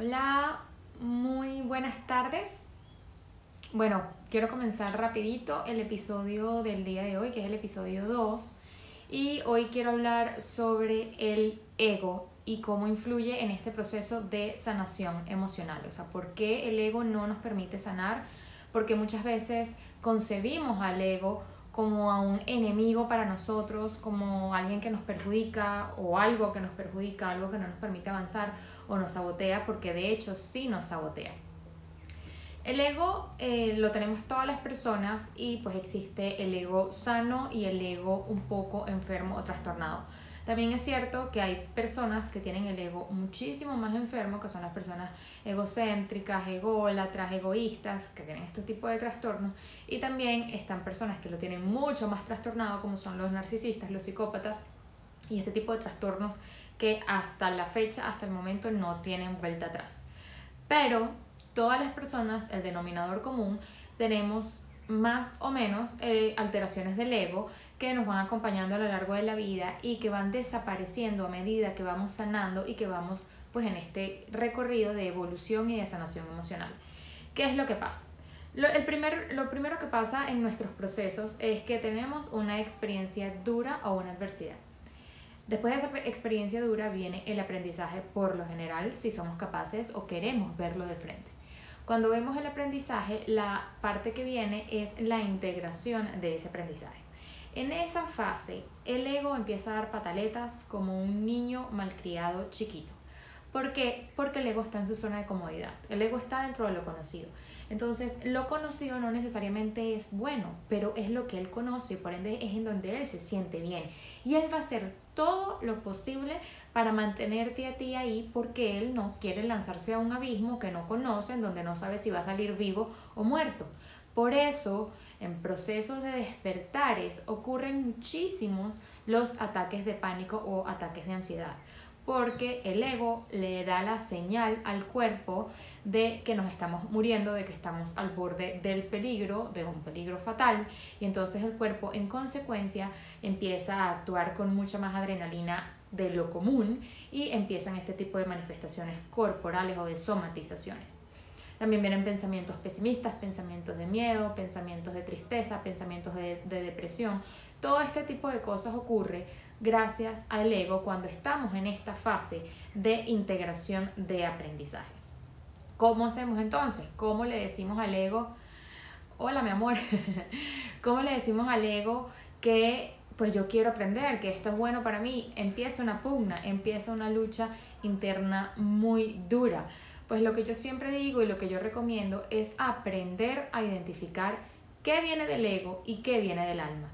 Hola, muy buenas tardes. Bueno, quiero comenzar rapidito el episodio del día de hoy, que es el episodio 2. Y hoy quiero hablar sobre el ego y cómo influye en este proceso de sanación emocional. O sea, por qué el ego no nos permite sanar, porque muchas veces concebimos al ego como a un enemigo para nosotros, como alguien que nos perjudica o algo que nos perjudica, algo que no nos permite avanzar o nos sabotea, porque de hecho sí nos sabotea. El ego lo tenemos todas las personas y pues existe el ego sano y el ego un poco enfermo o trastornado. También es cierto que hay personas que tienen el ego muchísimo más enfermo, que son las personas egocéntricas, ególatras, egoístas, que tienen este tipo de trastornos. Y también están personas que lo tienen mucho más trastornado, como son los narcisistas, los psicópatas y este tipo de trastornos que hasta la fecha, hasta el momento, no tienen vuelta atrás. Pero todas las personas, el denominador común, tenemos más o menos alteraciones del ego que nos van acompañando a lo largo de la vida y que van desapareciendo a medida que vamos sanando y que vamos pues en este recorrido de evolución y de sanación emocional. ¿Qué es lo que pasa? Lo primero que pasa en nuestros procesos es que tenemos una experiencia dura o una adversidad. Después de esa experiencia dura viene el aprendizaje por lo general, si somos capaces o queremos verlo de frente. Cuando vemos el aprendizaje, la parte que viene es la integración de ese aprendizaje. En esa fase, el ego empieza a dar pataletas como un niño malcriado chiquito. ¿Por qué? Porque el ego está en su zona de comodidad. El ego está dentro de lo conocido. Entonces, lo conocido no necesariamente es bueno, pero es lo que él conoce y por ende es en donde él se siente bien. Y él va a hacer todo lo posible para mantenerte a ti ahí porque él no quiere lanzarse a un abismo que no conoce, en donde no sabe si va a salir vivo o muerto. Por eso, en procesos de despertares ocurren muchísimos los ataques de pánico o ataques de ansiedad, porque el ego le da la señal al cuerpo de que nos estamos muriendo, de que estamos al borde del peligro, de un peligro fatal, y entonces el cuerpo en consecuencia empieza a actuar con mucha más adrenalina de lo común y empiezan este tipo de manifestaciones corporales o de somatizaciones. También vienen pensamientos pesimistas, pensamientos de miedo, pensamientos de tristeza, pensamientos de depresión. Todo este tipo de cosas ocurre gracias al ego cuando estamos en esta fase de integración de aprendizaje. ¿Cómo hacemos entonces? ¿Cómo le decimos al ego, hola mi amor, cómo le decimos al ego que pues yo quiero aprender, que esto es bueno para mí? Empieza una pugna, empieza una lucha interna muy dura. Pues lo que yo siempre digo y lo que yo recomiendo es aprender a identificar qué viene del ego y qué viene del alma.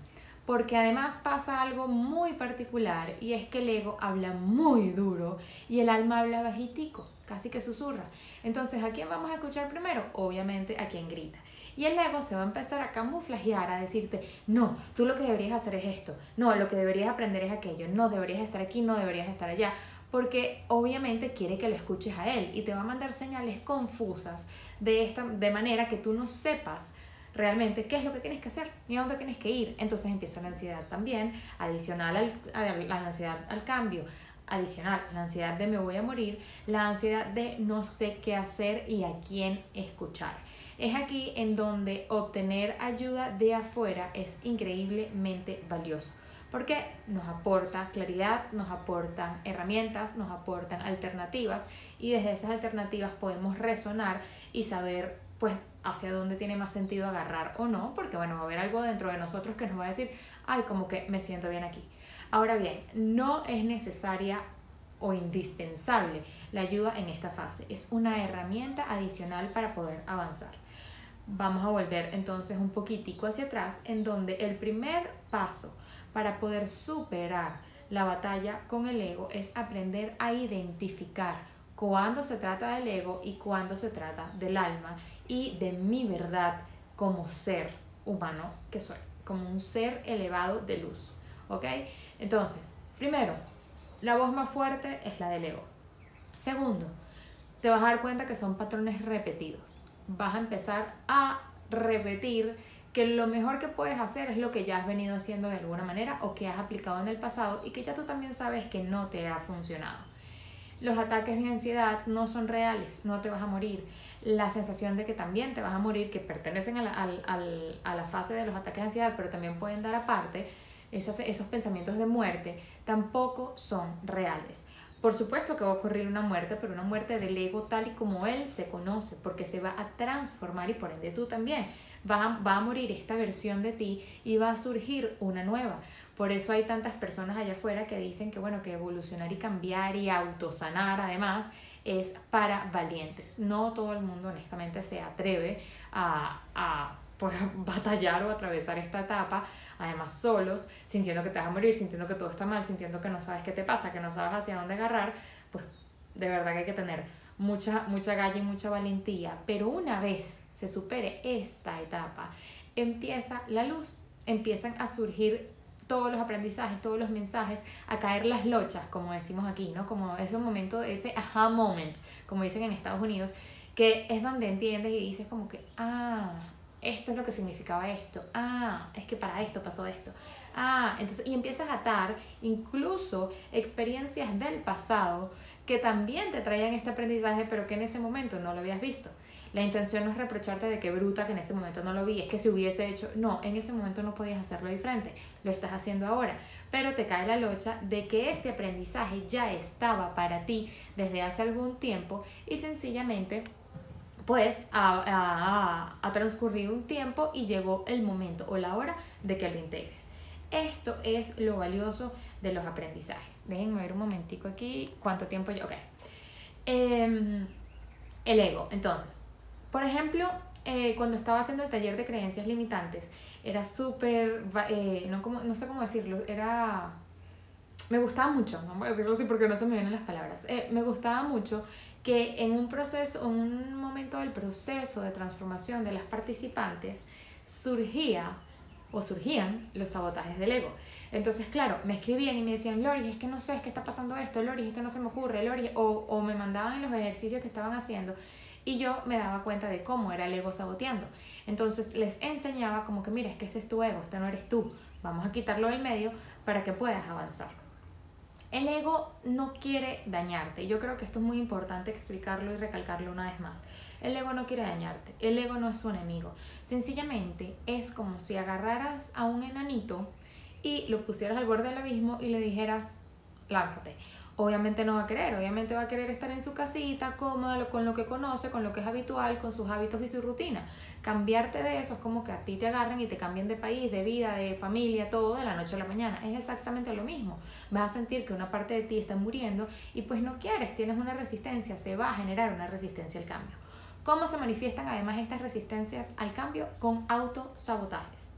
Porque además pasa algo muy particular y es que el ego habla muy duro y el alma habla bajitico, casi que susurra. Entonces, ¿a quién vamos a escuchar primero? Obviamente a quien grita. Y el ego se va a empezar a camuflajear, a decirte, no, tú lo que deberías hacer es esto, no, lo que deberías aprender es aquello, no, deberías estar aquí, no deberías estar allá, porque obviamente quiere que lo escuches a él y te va a mandar señales confusas de manera que tú no sepas realmente qué es lo que tienes que hacer ni a dónde tienes que ir. Entonces empieza la ansiedad también, adicional a la ansiedad al cambio, adicional la ansiedad de me voy a morir, la ansiedad de no sé qué hacer y a quién escuchar. Es aquí en donde obtener ayuda de afuera es increíblemente valioso, porque nos aporta claridad, nos aportan herramientas, nos aportan alternativas y desde esas alternativas podemos resonar y saber pues hacia dónde tiene más sentido agarrar o no, porque bueno, va a haber algo dentro de nosotros que nos va a decir, ay, como que me siento bien aquí. Ahora bien, no es necesaria o indispensable la ayuda en esta fase, es una herramienta adicional para poder avanzar. Vamos a volver entonces un poquitico hacia atrás, en donde el primer paso para poder superar la batalla con el ego es aprender a identificar cuándo se trata del ego y cuándo se trata del alma y de mi verdad como ser humano que soy, como un ser elevado de luz, ¿ok? Entonces, primero, la voz más fuerte es la del ego. Segundo, te vas a dar cuenta que son patrones repetidos. Vas a empezar a repetir que lo mejor que puedes hacer es lo que ya has venido haciendo de alguna manera o que has aplicado en el pasado y que ya tú también sabes que no te ha funcionado. Los ataques de ansiedad no son reales, no te vas a morir. La sensación de que también te vas a morir, que pertenecen a la fase de los ataques de ansiedad, pero también pueden dar aparte, esos pensamientos de muerte, tampoco son reales. Por supuesto que va a ocurrir una muerte, pero una muerte del ego tal y como él se conoce, porque se va a transformar y por ende tú también. Va a morir esta versión de ti y va a surgir una nueva. Por eso hay tantas personas allá afuera que dicen que, bueno, que evolucionar y cambiar y autosanar además es para valientes. No todo el mundo honestamente se atreve a pues, batallar o atravesar esta etapa, además solos, sintiendo que te vas a morir, sintiendo que todo está mal, sintiendo que no sabes qué te pasa, que no sabes hacia dónde agarrar. Pues de verdad que hay que tener mucha galla y mucha valentía. Pero una vez se supere esta etapa, empieza la luz, empiezan a surgir todos los aprendizajes, todos los mensajes, a caer las lochas, como decimos aquí, ¿no? Como ese momento, ese aha moment, como dicen en Estados Unidos, que es donde entiendes y dices como que, esto es lo que significaba esto, es que para esto pasó esto, entonces, y empiezas a atar incluso experiencias del pasado que también te traían este aprendizaje, pero que en ese momento no lo habías visto. La intención no es reprocharte de que bruta que en ese momento no lo vi, es que si hubiese hecho, no, en ese momento no podías hacerlo diferente, lo estás haciendo ahora, pero te cae la locha de que este aprendizaje ya estaba para ti desde hace algún tiempo y sencillamente pues ha transcurrido un tiempo y llegó el momento o la hora de que lo integres. Esto es lo valioso de los aprendizajes. Déjenme ver un momentico aquí cuánto tiempo yo... Ok. El ego, entonces, por ejemplo, cuando estaba haciendo el taller de creencias limitantes, era súper, no sé cómo decirlo, me gustaba mucho, no voy a decirlo así porque no se me vienen las palabras, me gustaba mucho que en un momento del proceso de transformación de las participantes surgían los sabotajes del ego. Entonces, claro, me escribían y me decían, Lori, es que no sé, es que está pasando esto, Lori, es que no se me ocurre, Lori, o me mandaban en los ejercicios que estaban haciendo y yo me daba cuenta de cómo era el ego saboteando. Entonces les enseñaba como que, mira, es que este es tu ego, este no eres tú, vamos a quitarlo del medio para que puedas avanzar. El ego no quiere dañarte. Yo creo que esto es muy importante explicarlo y recalcarlo una vez más. El ego no quiere dañarte. El ego no es su enemigo. Sencillamente es como si agarraras a un enanito y lo pusieras al borde del abismo y le dijeras, lánzate. Obviamente no va a querer, obviamente va a querer estar en su casita, cómoda, con lo que conoce, con lo que es habitual, con sus hábitos y su rutina. Cambiarte de eso es como que a ti te agarren y te cambien de país, de vida, de familia, todo de la noche a la mañana. Es exactamente lo mismo. Vas a sentir que una parte de ti está muriendo y pues no quieres, tienes una resistencia, se va a generar una resistencia al cambio. ¿Cómo se manifiestan además estas resistencias al cambio? Con autosabotajes.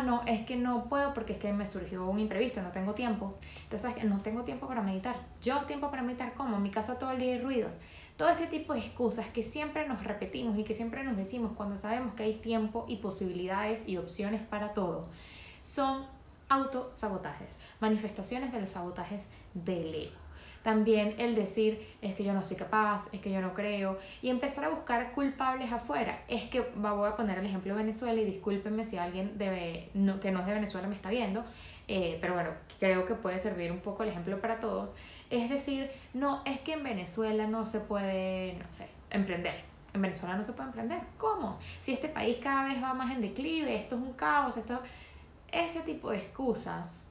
No, es que no puedo porque es que me surgió un imprevisto, no tengo tiempo. Entonces, no tengo tiempo para meditar. Yo tiempo para meditar, ¿cómo? En mi casa todo el día hay ruidos. Todo este tipo de excusas que siempre nos repetimos y que siempre nos decimos cuando sabemos que hay tiempo y posibilidades y opciones para todo, son autosabotajes, manifestaciones de los sabotajes del ego. También el decir, es que yo no soy capaz, es que yo no creo, y empezar a buscar culpables afuera. Es que voy a poner el ejemplo de Venezuela y discúlpenme si alguien que no es de Venezuela me está viendo, pero bueno, creo que puede servir un poco el ejemplo para todos. Es decir, no, es que en Venezuela no se puede, no sé, emprender. En Venezuela no se puede emprender. ¿Cómo? Si este país cada vez va más en declive, esto es un caos, ese tipo de excusas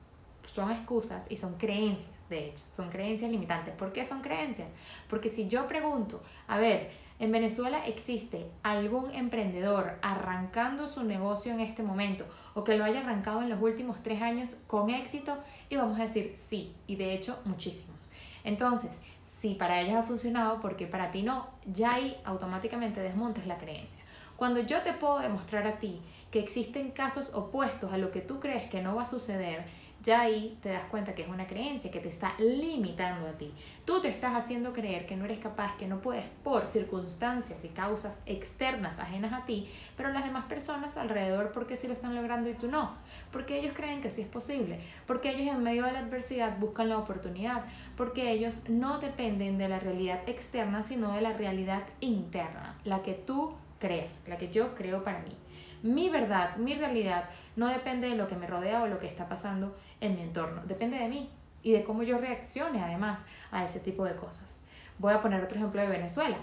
son excusas y son creencias. De hecho, son creencias limitantes. ¿Por qué son creencias? Porque si yo pregunto, a ver, en Venezuela existe algún emprendedor arrancando su negocio en este momento o que lo haya arrancado en los últimos 3 años con éxito, y vamos a decir sí, y de hecho muchísimos. Entonces, si para ellos ha funcionado, ¿por qué para ti no? Ya ahí automáticamente desmontes la creencia. Cuando yo te puedo demostrar a ti que existen casos opuestos a lo que tú crees que no va a suceder, ya ahí te das cuenta que es una creencia que te está limitando a ti. Tú te estás haciendo creer que no eres capaz, que no puedes por circunstancias y causas externas ajenas a ti, pero las demás personas alrededor, ¿por qué sí lo están logrando y tú no? Porque ellos creen que sí es posible, porque ellos en medio de la adversidad buscan la oportunidad, porque ellos no dependen de la realidad externa, sino de la realidad interna, la que tú creas, la que yo creo para mí. Mi verdad, mi realidad no depende de lo que me rodea o lo que está pasando en mi entorno, depende de mí. y de cómo yo reaccione además a ese tipo de cosas. Voy a poner otro ejemplo de Venezuela.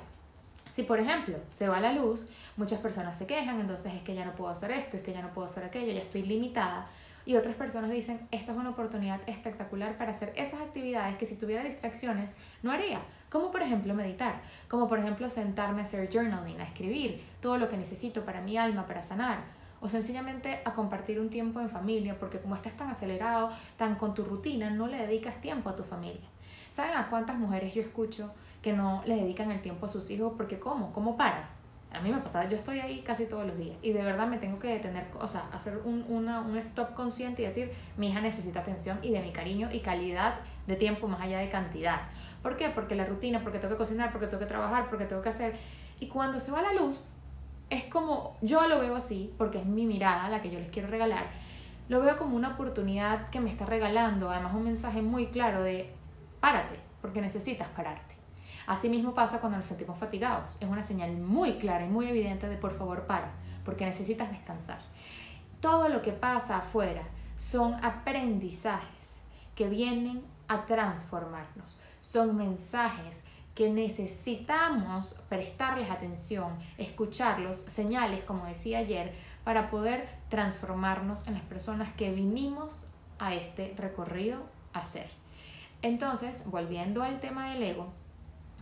Si por ejemplo se va la luz, muchas personas se quejan, entonces es que ya no puedo hacer esto, es que ya no puedo hacer aquello, ya estoy limitada. Y otras personas dicen, esta es una oportunidad espectacular para hacer esas actividades que si tuviera distracciones no haría. Como por ejemplo meditar, como por ejemplo sentarme a hacer journaling, a escribir todo lo que necesito para mi alma, para sanar. O sencillamente a compartir un tiempo en familia, porque como estás tan acelerado, tan con tu rutina, no le dedicas tiempo a tu familia. ¿Saben a cuántas mujeres yo escucho que no le dedican el tiempo a sus hijos? Porque ¿cómo paras? A mí me pasa, yo estoy ahí casi todos los días y de verdad me tengo que detener, o sea, hacer un stop consciente y decir, mi hija necesita atención y de mi cariño y calidad de tiempo más allá de cantidad. ¿Por qué? Porque la rutina, porque tengo que cocinar, porque tengo que trabajar, porque tengo que hacer. Y cuando se va la luz, es como, yo lo veo así, porque es mi mirada la que yo les quiero regalar, lo veo como una oportunidad que me está regalando, además un mensaje muy claro de, párate, porque necesitas pararte. Así mismo pasa cuando nos sentimos fatigados. Es una señal muy clara y muy evidente de por favor para, porque necesitas descansar. Todo lo que pasa afuera son aprendizajes que vienen a transformarnos. Son mensajes que necesitamos prestarles atención, escucharlos, señales, como decía ayer, para poder transformarnos en las personas que vinimos a este recorrido a ser. Entonces, volviendo al tema del ego,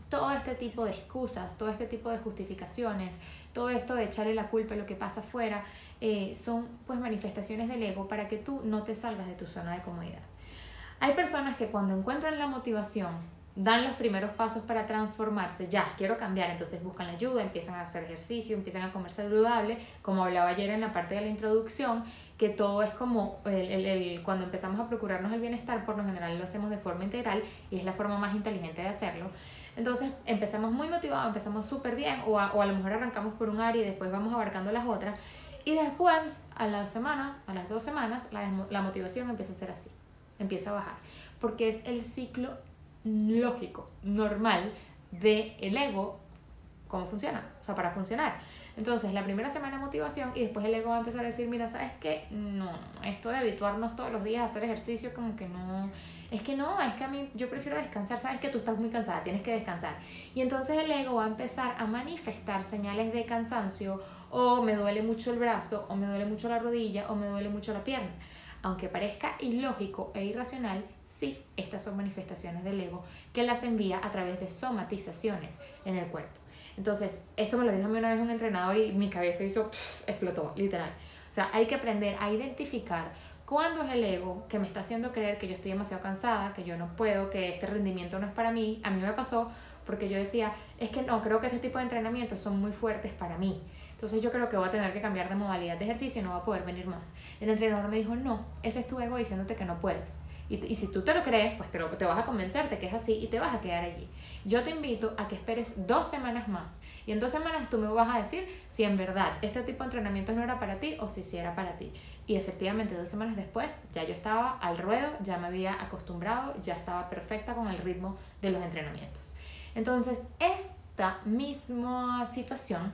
todo este tipo de excusas, todo este tipo de justificaciones, todo esto de echarle la culpa a lo que pasa afuera, son pues manifestaciones del ego para que tú no te salgas de tu zona de comodidad. Hay personas que cuando encuentran la motivación, dan los primeros pasos para transformarse, ya, quiero cambiar, entonces buscan la ayuda, empiezan a hacer ejercicio, empiezan a comer saludable, como hablaba ayer en la parte de la introducción, que todo es como, cuando empezamos a procurarnos el bienestar, por lo general lo hacemos de forma integral y es la forma más inteligente de hacerlo. Entonces empezamos muy motivados, empezamos súper bien o a lo mejor arrancamos por un área y después vamos abarcando las otras y después a la semana, a las 2 semanas, la motivación empieza a ser así, empieza a bajar, porque es el ciclo lógico, normal del ego, cómo funciona, o sea, para funcionar. Entonces la primera semana de motivación y después el ego va a empezar a decir, mira, ¿sabes qué? No, esto de habituarnos todos los días a hacer ejercicio como que no... Es que a mí yo prefiero descansar, sabes que tú estás muy cansada, tienes que descansar. Y entonces el ego va a empezar a manifestar señales de cansancio, o me duele mucho el brazo, o me duele mucho la rodilla, o me duele mucho la pierna. Aunque parezca ilógico e irracional, sí, estas son manifestaciones del ego que las envía a través de somatizaciones en el cuerpo. Entonces, esto me lo dijo a mí una vez un entrenador y mi cabeza explotó, literal. O sea, hay que aprender a identificar cuándo es el ego que me está haciendo creer que yo estoy demasiado cansada, que yo no puedo, que este rendimiento no es para mí. A mí me pasó porque yo decía, es que no, creo que este tipo de entrenamientos son muy fuertes para mí. Entonces yo creo que voy a tener que cambiar de modalidad de ejercicio y no voy a poder venir más. El entrenador me dijo, no, ese es tu ego diciéndote que no puedes. Y si tú te lo crees, pues te vas a convencer de que es así y te vas a quedar allí. Yo te invito a que esperes 2 semanas más. Y en 2 semanas tú me vas a decir si en verdad este tipo de entrenamiento no era para ti o si sí era para ti. Y efectivamente 2 semanas después ya yo estaba al ruedo, ya me había acostumbrado, ya estaba perfecta con el ritmo de los entrenamientos. Entonces esta misma situación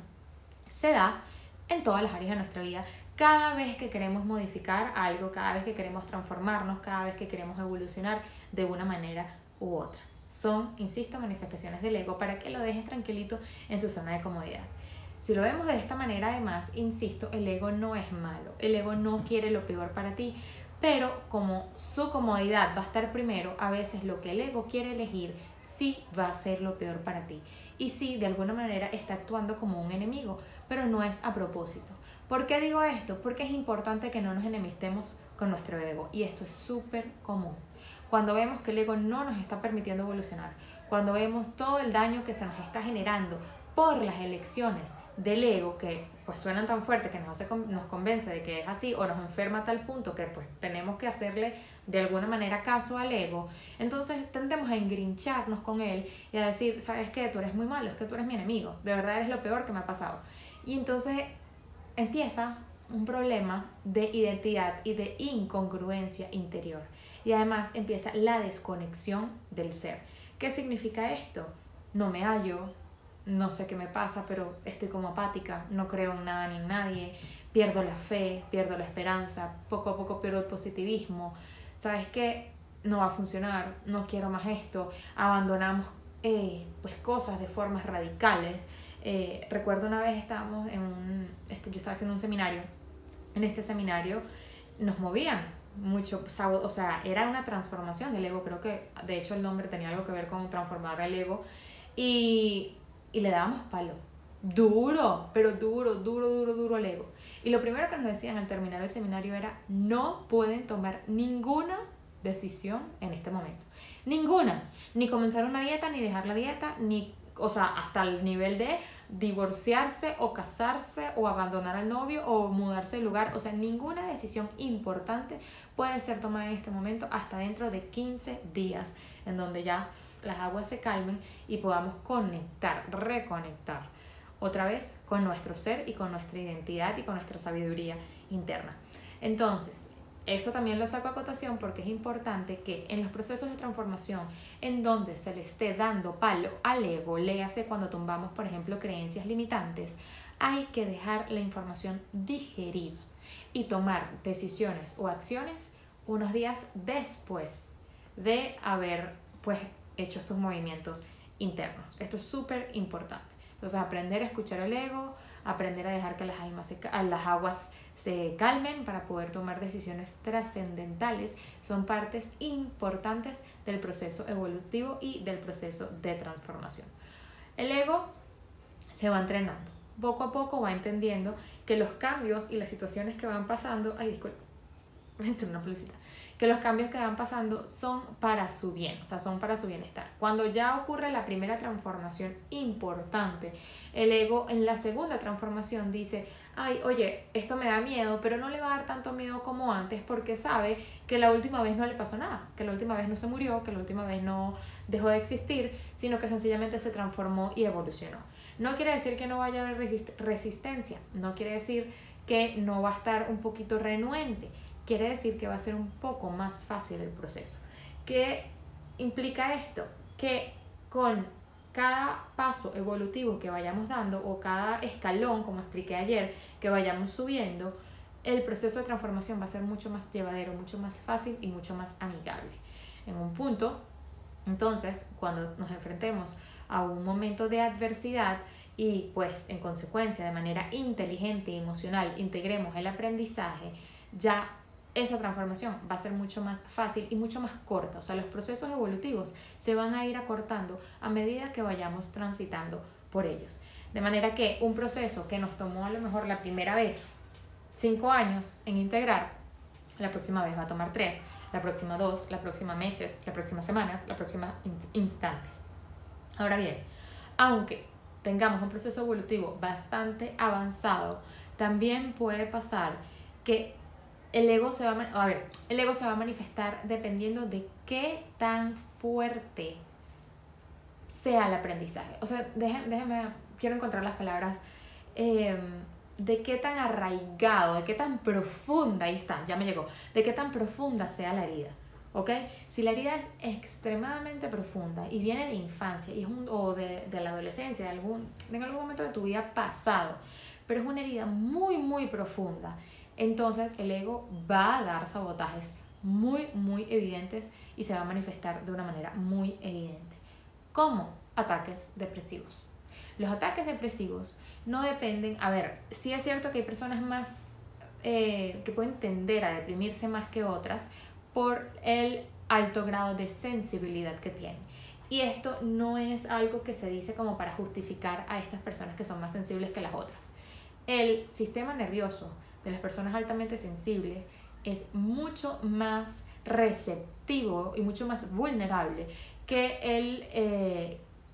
se da en todas las áreas de nuestra vida. Cada vez que queremos modificar algo, cada vez que queremos transformarnos, cada vez que queremos evolucionar de una manera u otra. Son, insisto, manifestaciones del ego para que lo dejes tranquilito en su zona de comodidad. Si lo vemos de esta manera, además, insisto, el ego no es malo. El ego no quiere lo peor para ti, pero como su comodidad va a estar primero, a veces lo que el ego quiere elegir sí va a ser lo peor para ti. Y sí, de alguna manera está actuando como un enemigo, pero no es a propósito. ¿Por qué digo esto? Porque es importante que no nos enemistemos con nuestro ego y esto es súper común. Cuando vemos que el ego no nos está permitiendo evolucionar, cuando vemos todo el daño que se nos está generando por las elecciones del ego que pues suenan tan fuertes que nos convence de que es así o nos enferma a tal punto que pues tenemos que hacerle de alguna manera caso al ego, entonces tendemos a engrincharnos con él y a decir, ¿sabes qué? Tú eres muy malo, es que tú eres mi enemigo, de verdad eres lo peor que me ha pasado. Y entonces empieza un problema de identidad y de incongruencia interior. Y además empieza la desconexión del ser. ¿Qué significa esto? No me hallo, no sé qué me pasa, pero estoy como apática, no creo en nada ni en nadie, pierdo la fe, pierdo la esperanza, poco a poco pierdo el positivismo. ¿Sabes qué? no va a funcionar, no quiero más esto, abandonamos pues cosas de formas radicales. Recuerdo una vez estábamos yo estaba haciendo un seminario. En este seminario nos movían mucho, o sea, era una transformación del ego. Creo que de hecho el nombre tenía algo que ver con transformar el ego, y le dábamos palo duro, pero duro al ego. Y lo primero que nos decían al terminar el seminario era: no pueden tomar ninguna decisión en este momento, ninguna, ni comenzar una dieta, ni dejar la dieta, ni, o sea, hasta el nivel de divorciarse o casarse o abandonar al novio o mudarse de lugar. O sea, ninguna decisión importante puede ser tomada en este momento hasta dentro de 15 días, en donde ya las aguas se calmen y podamos reconectar otra vez con nuestro ser y con nuestra identidad y con nuestra sabiduría interna. Entonces, esto también lo saco a cotación porque es importante que en los procesos de transformación en donde se le esté dando palo al ego, léase cuando tumbamos, por ejemplo, creencias limitantes, hay que dejar la información digerida y tomar decisiones o acciones unos días después de haber pues hecho estos movimientos internos. Esto es súper importante. Entonces, aprender a escuchar el ego, aprender a dejar que las aguas se calmen para poder tomar decisiones trascendentales, son partes importantes del proceso evolutivo y del proceso de transformación. El ego se va entrenando, poco a poco va entendiendo que los cambios y las situaciones que van pasando, que los cambios que van pasando son para su bien, o sea, son para su bienestar. Cuando ya ocurre la primera transformación importante, el ego en la segunda transformación dice: ay, oye, esto me da miedo, pero no le va a dar tanto miedo como antes, porque sabe que la última vez no le pasó nada, que la última vez no se murió, que la última vez no dejó de existir, sino que sencillamente se transformó y evolucionó. No quiere decir que no vaya a haber resistencia, no quiere decir que no va a estar un poquito renuente, quiere decir que va a ser un poco más fácil el proceso. ¿Qué implica esto? Que con cada paso evolutivo que vayamos dando, o cada escalón, como expliqué ayer, que vayamos subiendo, el proceso de transformación va a ser mucho más llevadero, mucho más fácil y mucho más amigable. En un punto, entonces, cuando nos enfrentemos a un momento de adversidad y pues en consecuencia de manera inteligente y emocional integremos el aprendizaje, ya esa transformación va a ser mucho más fácil y mucho más corta. O sea, los procesos evolutivos se van a ir acortando a medida que vayamos transitando por ellos. De manera que un proceso que nos tomó a lo mejor la primera vez 5 años en integrar, la próxima vez va a tomar 3, la próxima 2, la próxima meses, la próxima semanas, la próxima instantes. Ahora bien, aunque tengamos un proceso evolutivo bastante avanzado, también puede pasar que el ego se va a manifestar dependiendo de qué tan fuerte sea el aprendizaje. O sea, déjenme, quiero encontrar las palabras, de qué tan arraigado, de qué tan profunda, ahí está, ya me llegó, de qué tan profunda sea la herida, ¿ok? Si la herida es extremadamente profunda y viene de infancia y o de la adolescencia, en algún momento de tu vida pasado, pero es una herida muy, muy profunda, entonces el ego va a dar sabotajes muy, muy evidentes y se va a manifestar de una manera muy evidente. ¿Cómo? Ataques depresivos. Los ataques depresivos no dependen, sí es cierto que hay personas más que pueden tender a deprimirse más que otras por el alto grado de sensibilidad que tienen. Y esto no es algo que se dice como para justificar a estas personas que son más sensibles que las otras. El sistema nervioso de las personas altamente sensibles es mucho más receptivo y mucho más vulnerable que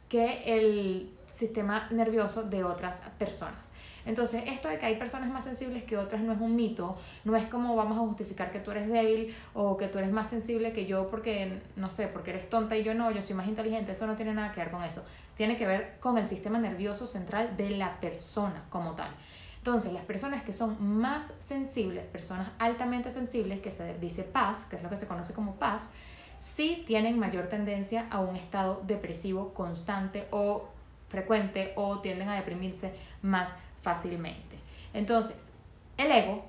el sistema nervioso de otras personas. Entonces, esto de que hay personas más sensibles que otras no es un mito, no es como vamos a justificar que tú eres débil o que tú eres más sensible que yo porque, no sé, porque eres tonta y yo no, yo soy más inteligente. Eso no tiene nada que ver con eso. Tiene que ver con el sistema nervioso central de la persona como tal. Entonces, las personas que son más sensibles, personas altamente sensibles, que se dice paz, que es lo que se conoce como paz, sí tienen mayor tendencia a un estado depresivo constante o frecuente, o tienden a deprimirse más fácilmente. Entonces, el ego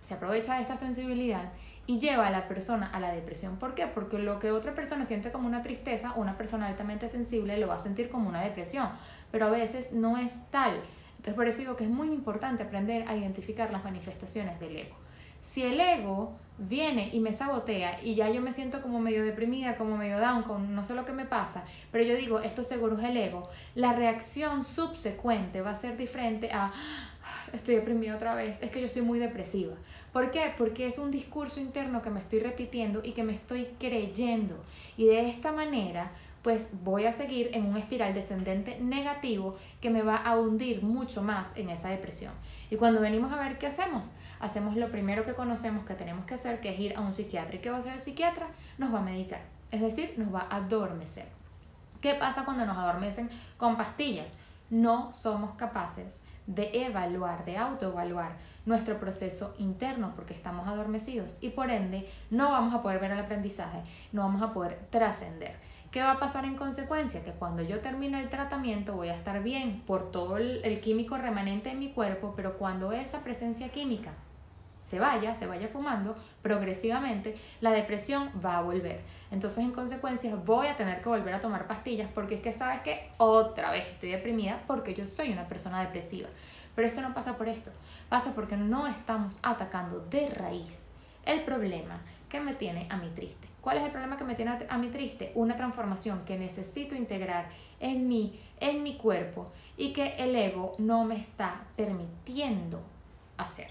se aprovecha de esta sensibilidad y lleva a la persona a la depresión. ¿Por qué? Porque lo que otra persona siente como una tristeza, una persona altamente sensible lo va a sentir como una depresión, pero a veces no es tal. Entonces por eso digo que es muy importante aprender a identificar las manifestaciones del ego. Si el ego viene y me sabotea y ya yo me siento como medio deprimida, como medio down, con no sé lo que me pasa, pero yo digo, esto seguro es el ego, la reacción subsecuente va a ser diferente a, estoy deprimida otra vez, es que yo soy muy depresiva. ¿Por qué? Porque es un discurso interno que me estoy repitiendo y que me estoy creyendo. Y de esta manera, pues voy a seguir en un espiral descendente negativo que me va a hundir mucho más en esa depresión. Y cuando venimos a ver qué hacemos, hacemos lo primero que conocemos que tenemos que hacer, que es ir a un psiquiatra. ¿Y qué va a hacer el psiquiatra? Nos va a medicar, es decir, nos va a adormecer. ¿Qué pasa cuando nos adormecen con pastillas? No somos capaces de evaluar, de autoevaluar nuestro proceso interno porque estamos adormecidos y por ende no vamos a poder ver el aprendizaje, no vamos a poder trascender. ¿Qué va a pasar en consecuencia? Que cuando yo termine el tratamiento voy a estar bien por todo el químico remanente en mi cuerpo, pero cuando esa presencia química se vaya fumando, progresivamente la depresión va a volver. Entonces en consecuencia voy a tener que volver a tomar pastillas porque es que sabes que otra vez estoy deprimida porque yo soy una persona depresiva. Pero esto no pasa por esto, pasa porque no estamos atacando de raíz el problema que me tiene a mí triste. ¿Cuál es el problema que me tiene a mí triste? Una transformación que necesito integrar en mí, en mi cuerpo y que el ego no me está permitiendo hacer.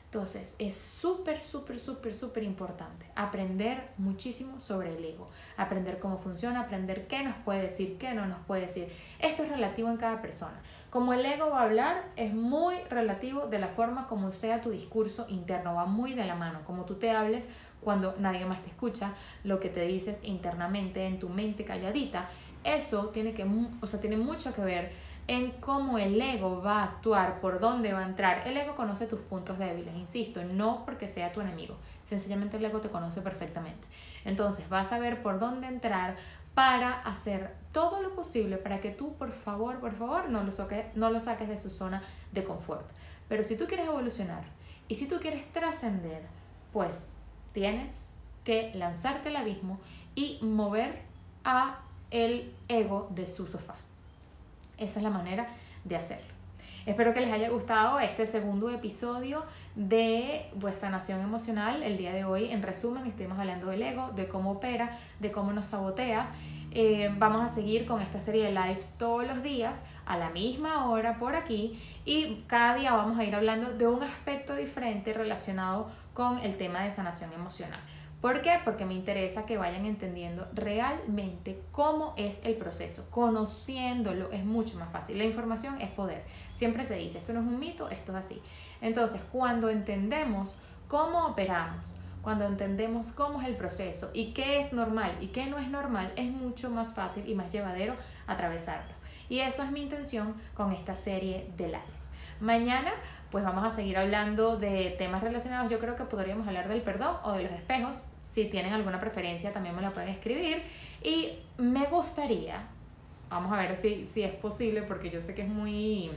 Entonces es súper importante aprender muchísimo sobre el ego, aprender cómo funciona, aprender qué nos puede decir, qué no nos puede decir. Esto es relativo en cada persona. Como el ego va a hablar, es muy relativo de la forma como sea tu discurso interno, va muy de la mano, como tú te hables cuando nadie más te escucha, lo que te dices internamente en tu mente calladita, eso tiene mucho que ver en cómo el ego va a actuar, por dónde va a entrar. El ego conoce tus puntos débiles, insisto, no porque sea tu enemigo, sencillamente el ego te conoce perfectamente. Entonces vas a ver por dónde entrar para hacer todo lo posible para que tú, por favor, no lo saques de su zona de confort. Pero si tú quieres evolucionar y si tú quieres trascender, pues tienes que lanzarte al abismo y mover a el ego de su sofá. Esa es la manera de hacerlo. Espero que les haya gustado este segundo episodio de sanación emocional. El día de hoy, en resumen, estuvimos hablando del ego, de cómo opera, de cómo nos sabotea. Vamos a seguir con esta serie de lives todos los días a la misma hora por aquí y cada día vamos a ir hablando de un aspecto diferente relacionado con el tema de sanación emocional. ¿Por qué? Porque me interesa que vayan entendiendo realmente cómo es el proceso. Conociéndolo es mucho más fácil. La información es poder. Siempre se dice, esto no es un mito, esto es así. Entonces, cuando entendemos cómo operamos, cuando entendemos cómo es el proceso y qué es normal y qué no es normal, es mucho más fácil y más llevadero atravesarlo. Y eso es mi intención con esta serie de lives. Mañana pues vamos a seguir hablando de temas relacionados. Yo creo que podríamos hablar del perdón o de los espejos. Si tienen alguna preferencia también me la pueden escribir. Y me gustaría, vamos a ver si es posible, porque yo sé que es muy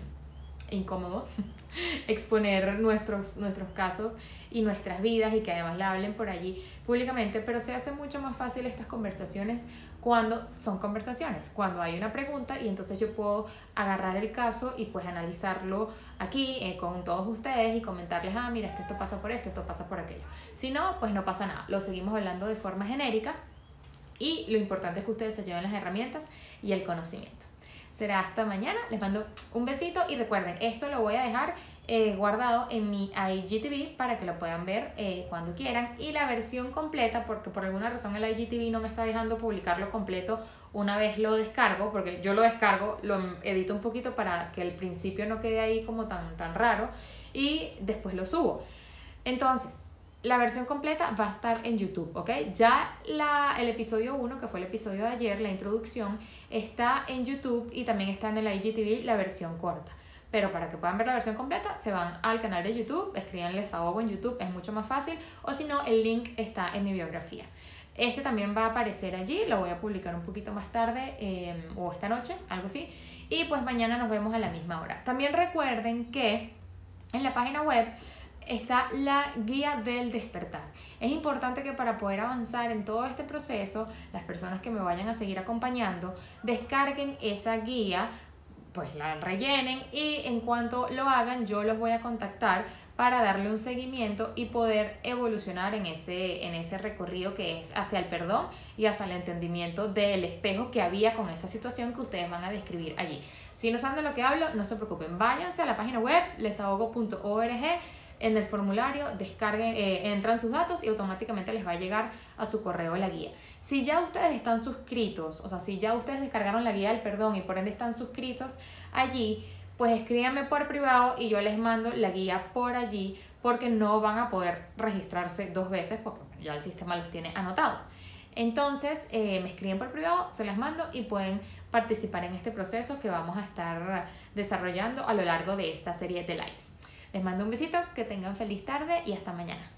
incómodo exponer nuestros casos y nuestras vidas y que además la hablen por allí públicamente, pero se hace mucho más fácil estas conversaciones cuando son conversaciones, cuando hay una pregunta y entonces yo puedo agarrar el caso y pues analizarlo aquí con todos ustedes y comentarles, mira, es que esto pasa por esto pasa por aquello. Si no, pues no pasa nada, lo seguimos hablando de forma genérica y lo importante es que ustedes se lleven las herramientas y el conocimiento. Será hasta mañana, les mando un besito y recuerden, esto lo voy a dejar guardado en mi IGTV para que lo puedan ver cuando quieran, y la versión completa, porque por alguna razón el IGTV no me está dejando publicarlo completo una vez lo descargo, porque yo lo descargo, lo edito un poquito para que el principio no quede ahí como tan raro y después lo subo. Entonces la versión completa va a estar en YouTube, ¿ok? Ya el episodio 1, que fue el episodio de ayer, la introducción, está en YouTube y también está en el IGTV la versión corta. Pero para que puedan ver la versión completa, se van al canal de YouTube, escríbanle Desahogo en YouTube, es mucho más fácil, o si no, el link está en mi biografía. Este también va a aparecer allí, lo voy a publicar un poquito más tarde o esta noche, algo así. Y pues mañana nos vemos a la misma hora. También recuerden que en la página web está la guía del despertar. Es importante que para poder avanzar en todo este proceso, las personas que me vayan a seguir acompañando descarguen esa guía, pues la rellenen, y en cuanto lo hagan yo los voy a contactar para darle un seguimiento y poder evolucionar en ese recorrido que es hacia el perdón y hacia el entendimiento del espejo que había con esa situación que ustedes van a describir allí. Si no saben de lo que hablo, no se preocupen, váyanse a la página web lesahogo.org. En el formulario descarguen, entran sus datos y automáticamente les va a llegar a su correo la guía. Si ya ustedes están suscritos, o sea, si ya ustedes descargaron la guía del perdón y por ende están suscritos allí, pues escríbanme por privado y yo les mando la guía por allí, porque no van a poder registrarse 2 veces porque ya el sistema los tiene anotados. Entonces me escriben por privado, se las mando y pueden participar en este proceso que vamos a estar desarrollando a lo largo de esta serie de lives. Les mando un besito, que tengan feliz tarde y hasta mañana.